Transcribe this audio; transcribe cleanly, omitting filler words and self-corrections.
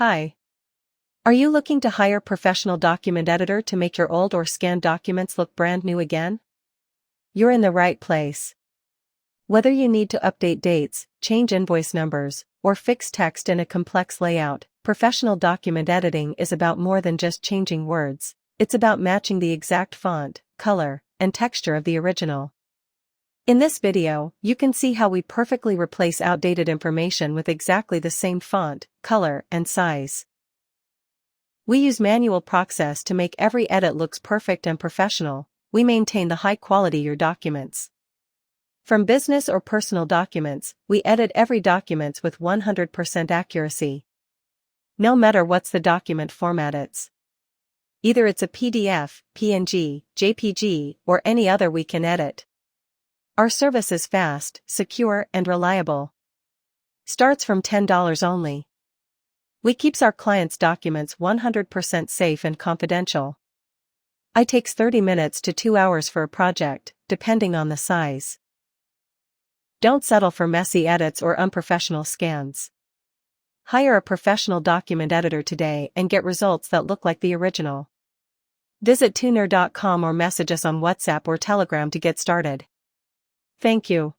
Hi. Are you looking to hire a professional document editor to make your old or scanned documents look brand new again? You're in the right place. Whether you need to update dates, change invoice numbers, or fix text in a complex layout, professional document editing is about more than just changing words. It's about matching the exact font, color, and texture of the original. In this video, you can see how we perfectly replace outdated information with exactly the same font, color, and size. We use manual proccess to make every edit looks perfect and professional. We maintain the high quality your documents. From business or personal documents, we edit every document with 100% accuracy. No matter what's the document format either it's a PDF, PNG, JPG, or any other we can edit. Our service is fast, secure, and reliable. Starts from $10 only. We keeps our clients' documents 100% safe and confidential. It takes 30 minutes to 2 hours for a project, depending on the size. Don't settle for messy edits or unprofessional scans. Hire a professional document editor today and get results that look like the original. Visit tuner.com or message us on WhatsApp or Telegram to get started. Thank you.